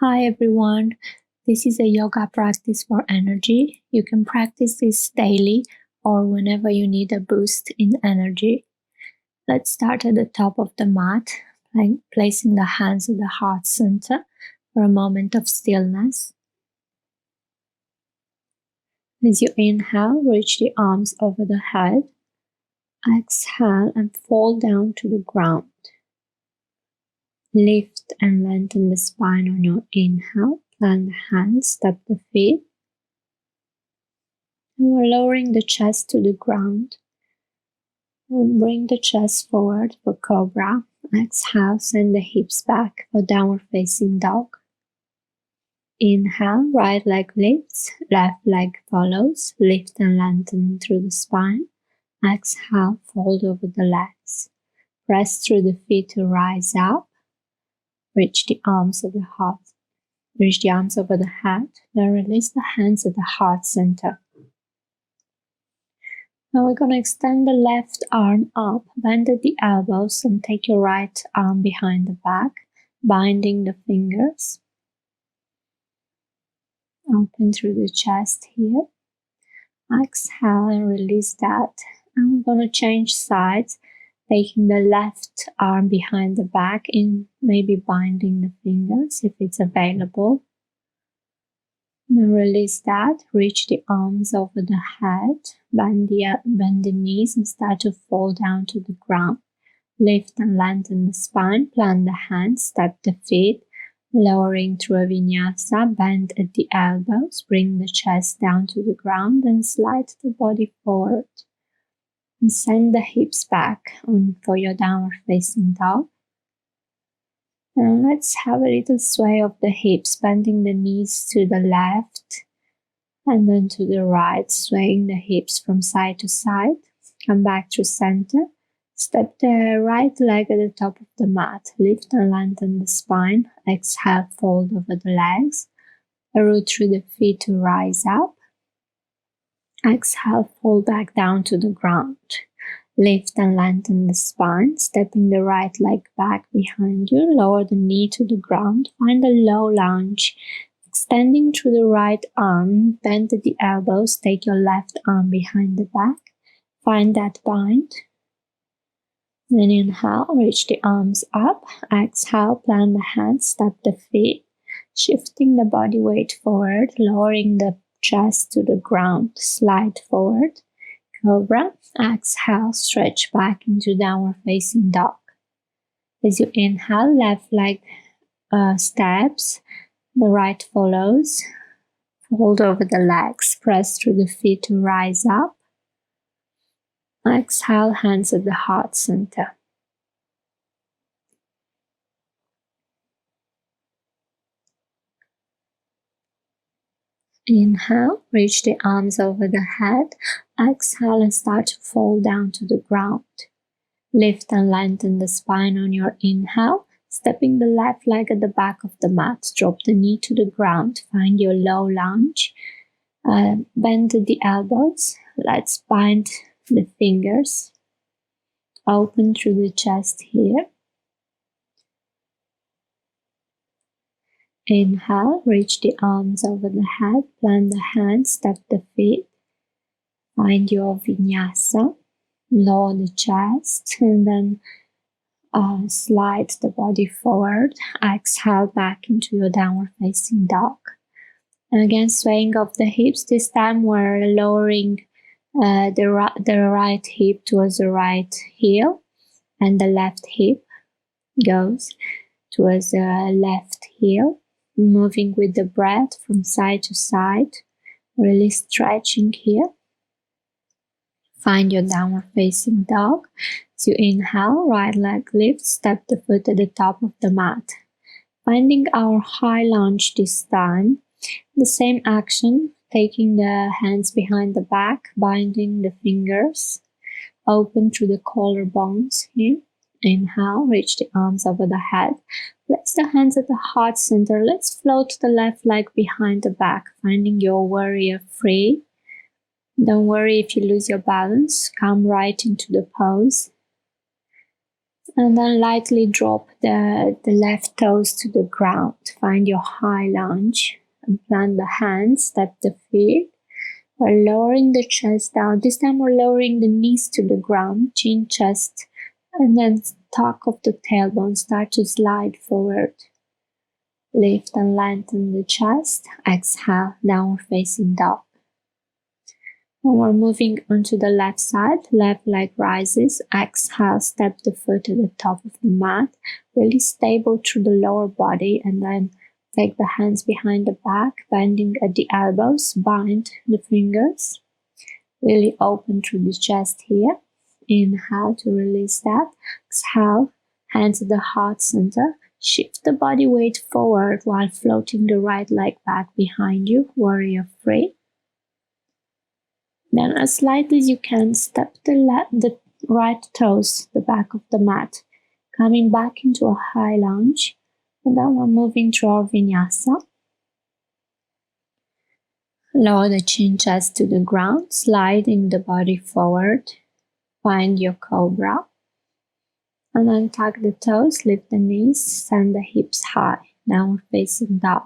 Hi everyone, this is a yoga practice for energy. You can practice this daily or whenever you need a boost in energy. Let's start at the top of the mat, placing the hands at the heart center for a moment of stillness. As you inhale, reach the arms over the head. Exhale and fall down to the ground. Lift and lengthen the spine on your inhale. Plant the hands, step the feet. And we're lowering the chest to the ground. And bring the chest forward for cobra. Exhale, send the hips back for downward facing dog. Inhale, right leg lifts, left leg follows. Lift and lengthen through the spine. Exhale, fold over the legs. Press through the feet to rise up. Reach the arms of the heart. Reach the arms over the head. Then release the hands at the heart center. Now we're going to extend the left arm up, bend at the elbows, and take your right arm behind the back, binding the fingers. Open through the chest here. Exhale and release that. And we're going to change sides, taking the left arm behind the back and maybe binding the fingers if it's available. Then release that, reach the arms over the head, bend the knees and start to fall down to the ground. Lift and lengthen the spine, plant the hands, step the feet, lowering through a vinyasa, bend at the elbows, bring the chest down to the ground and slide the body forward. And send the hips back for your downward facing dog. And let's have a little sway of the hips, bending the knees to the left and then to the right, swaying the hips from side to side. Come back to center. Step the right leg at the top of the mat. Lift and lengthen the spine. Exhale, fold over the legs. Root through the feet to rise up. Exhale, fall back down to the ground. Lift and lengthen the spine, stepping the right leg back behind you. Lower the knee to the ground. Find a low lunge. Extending through the right arm, bend at the elbows. Take your left arm behind the back. Find that bind. Then inhale, reach the arms up. Exhale, plant the hands, step the feet. Shifting the body weight forward, lowering the chest to the ground. Slide forward. Cobra. Exhale, stretch back into downward facing dog. As you inhale, left leg steps, the right follows. Fold over the legs, press through the feet to rise up. Exhale, hands at the heart center. Inhale, reach the arms over the head. Exhale and start to fall down to the ground. Lift and lengthen the spine on your inhale. Stepping the left leg at the back of the mat. Drop the knee to the ground. Find your low lunge. Bend the elbows. Let's bind the fingers. Open through the chest here. Inhale, reach the arms over the head, plant the hands, step the feet. Find your vinyasa, lower the chest, and then slide the body forward. Exhale back into your downward facing dog. And again, swaying of the hips. This time we're lowering the right hip towards the right heel, and the left hip goes towards the left heel. Moving with the breath from side to side, really stretching here. Find your downward facing dog. As you inhale, right leg lifts, step the foot at the top of the mat. Finding our high lunge this time. The same action, taking the hands behind the back, binding the fingers, open through the collarbones here. Inhale, reach the arms over the head. Place the hands at the heart center. Let's float the left leg behind the back, finding your warrior free. Don't worry if you lose your balance. Come right into the pose. And then lightly drop the left toes to the ground. Find your high lunge and plant the hands, step the feet. We're lowering the chest down. This time we're lowering the knees to the ground, chin, chest, and then tuck of the tailbone. Start to slide forward. Lift and lengthen the chest. Exhale, downward facing dog. And we're moving onto the left side. Left leg rises. Exhale, step the foot to the top of the mat. Really stable through the lower body, and then take the hands behind the back, bending at the elbows, bind the fingers. Really open through the chest here. Inhale to release that. Exhale, hands at the heart center. Shift the body weight forward while floating the right leg back behind you. Warrior three. Then as lightly as you can, step the right toes, the back of the mat, coming back into a high lunge. And then we're moving through our vinyasa. Lower the chin, chest to the ground, sliding the body forward. Find your cobra. And then tuck the toes, lift the knees, send the hips high, downward facing dog.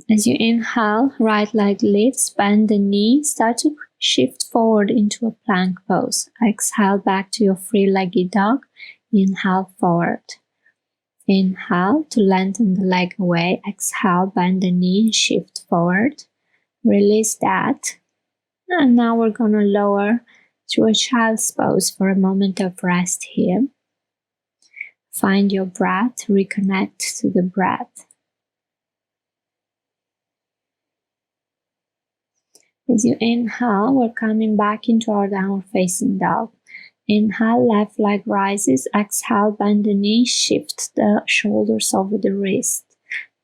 As you inhale, right leg lifts, bend the knee, start to shift forward into a plank pose. Exhale back to your three-legged dog. Inhale forward. Inhale to lengthen the leg away. Exhale, bend the knee and shift forward. Release that. And now we're going to lower to a child's pose for a moment of rest here. Find your breath, reconnect to the breath. As you inhale, we're coming back into our downward facing dog. Inhale, left leg rises. Exhale, bend the knee, shift the shoulders over the wrist.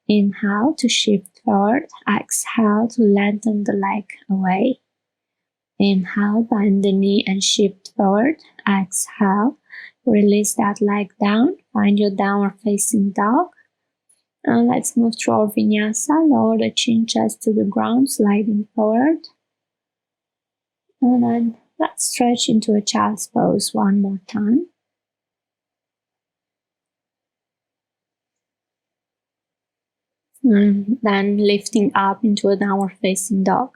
Inhale to shift forward. Exhale to lengthen the leg away. Inhale, bend the knee and shift forward. Exhale, release that leg down. Find your downward facing dog. And let's move through our vinyasa. Lower the chin, chest to the ground, sliding forward. And then let's stretch into a child's pose one more time. And then lifting up into a downward facing dog.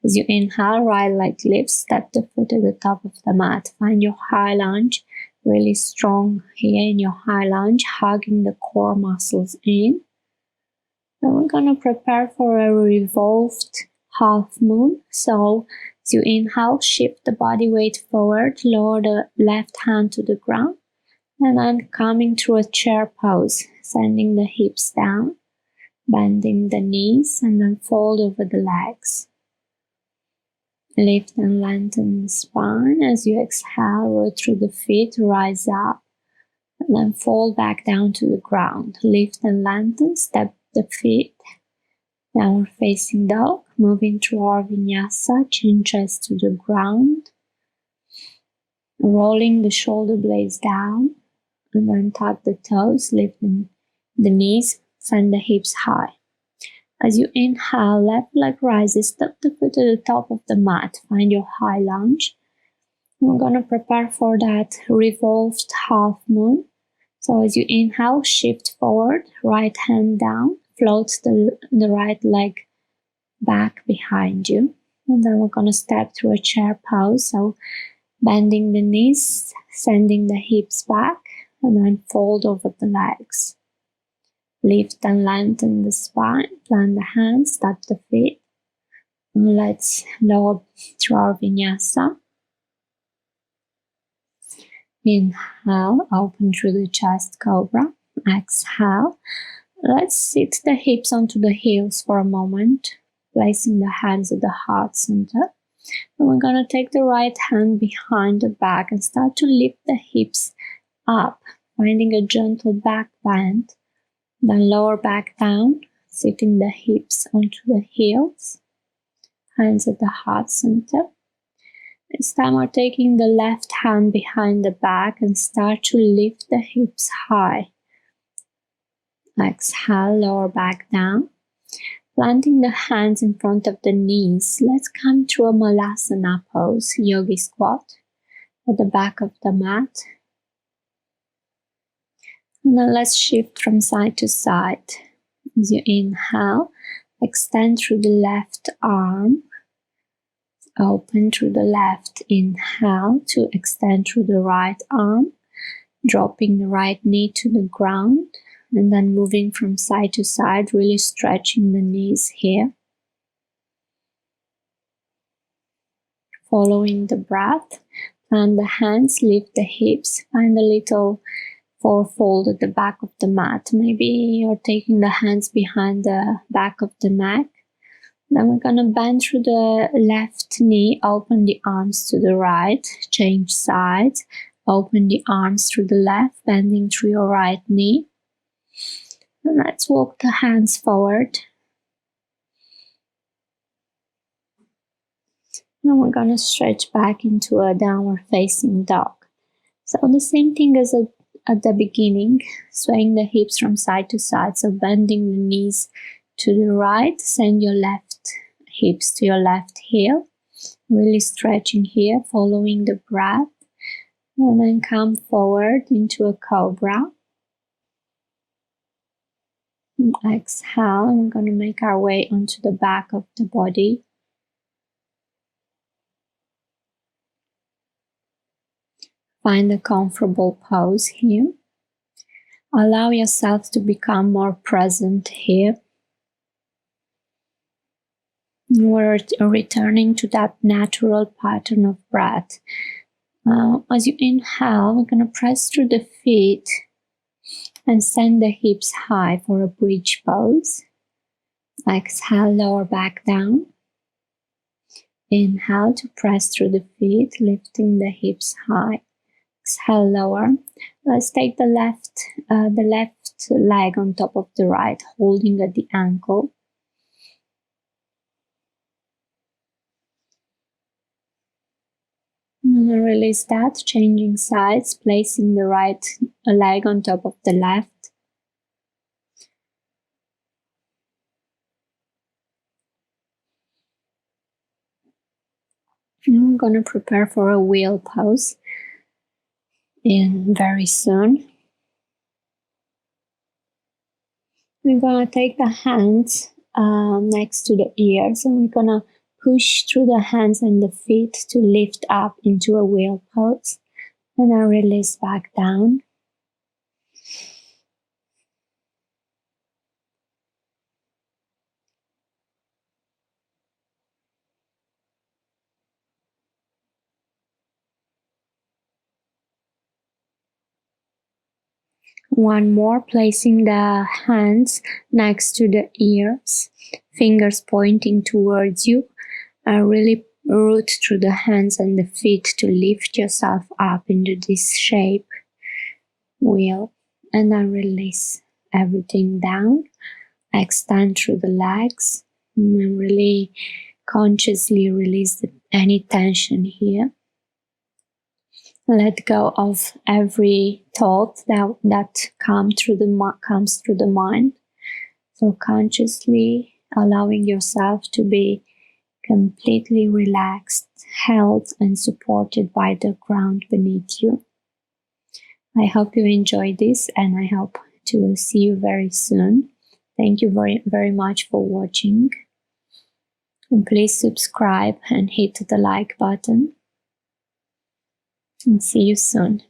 As you inhale, right leg lifts, step the foot to the top of the mat. Find your high lunge, really strong here in your high lunge, hugging the core muscles in. Then we're going to prepare for a revolved half moon. So as you inhale, shift the body weight forward, lower the left hand to the ground, and then coming through a chair pose, sending the hips down, bending the knees, and then fold over the legs. Lift and lengthen the spine. As you exhale, roll through the feet, rise up, and then fold back down to the ground. Lift and lengthen, step the feet, downward facing dog, moving through our vinyasa, chin chest to the ground, rolling the shoulder blades down, and then tuck the toes, lifting the knees, send the hips high. As you inhale, left leg rises, step the foot to the top of the mat, find your high lunge. We're going to prepare for that revolved half moon. So as you inhale, shift forward, right hand down, float the right leg back behind you. And then we're going to step through a chair pose. So bending the knees, sending the hips back, and then fold over the legs. Lift and lengthen the spine, plant the hands, tap the feet. And let's lower through our vinyasa. Inhale, open through the chest, cobra. Exhale. Let's sit the hips onto the heels for a moment, placing the hands at the heart center. And we're going to take the right hand behind the back and start to lift the hips up, finding a gentle back bend. Then lower back down, sitting the hips onto the heels, hands at the heart center. This time we're taking the left hand behind the back and start to lift the hips high. Exhale, lower back down. Planting the hands in front of the knees, let's come to a Malasana pose, yogi squat. at the back of the mat. And then let's shift from side to side. As you inhale, extend through the left arm, open through the left. Inhale to extend through the right arm, dropping the right knee to the ground, and then moving from side to side, really stretching the knees here. Following the breath, plant the hands, lift the hips, find a little forefold at the back of the mat. Maybe you're taking the hands behind the back of the neck. Then we're going to bend through the left knee, open the arms to the right, change sides, open the arms through the left, bending through your right knee. And let's walk the hands forward. And we're going to stretch back into a downward facing dog. So the same thing as at the beginning, swaying the hips from side to side. So bending the knees to the right, send your left hips to your left heel. Really stretching here, following the breath. And then come forward into a cobra. And exhale, and we're going to make our way onto the back of the body. Find a comfortable pose here. Allow yourself to become more present here. We're returning to that natural pattern of breath. As you inhale, we're going to press through the feet and send the hips high for a bridge pose. Exhale, lower back down. Inhale to press through the feet, lifting the hips high. Exhale, lower. Let's take the left leg on top of the right, holding at the ankle. And then release that, changing sides, placing the right leg on top of the left. And we're going to prepare for a wheel pose very soon. We're going to take the hands next to the ears, and we're going to push through the hands and the feet to lift up into a wheel pose. And then release back down. One more, placing the hands next to the ears, fingers pointing towards you. Really root through the hands and the feet to lift yourself up into this shape wheel. And then release everything down. Extend through the legs. And then really consciously release any tension here. Let go of every thought that comes through the mind. So consciously allowing yourself to be completely relaxed, held and supported by the ground beneath you. I hope you enjoyed this, and I hope to see you very soon. Thank you very, very much for watching. And please subscribe and hit the like button. And see you soon.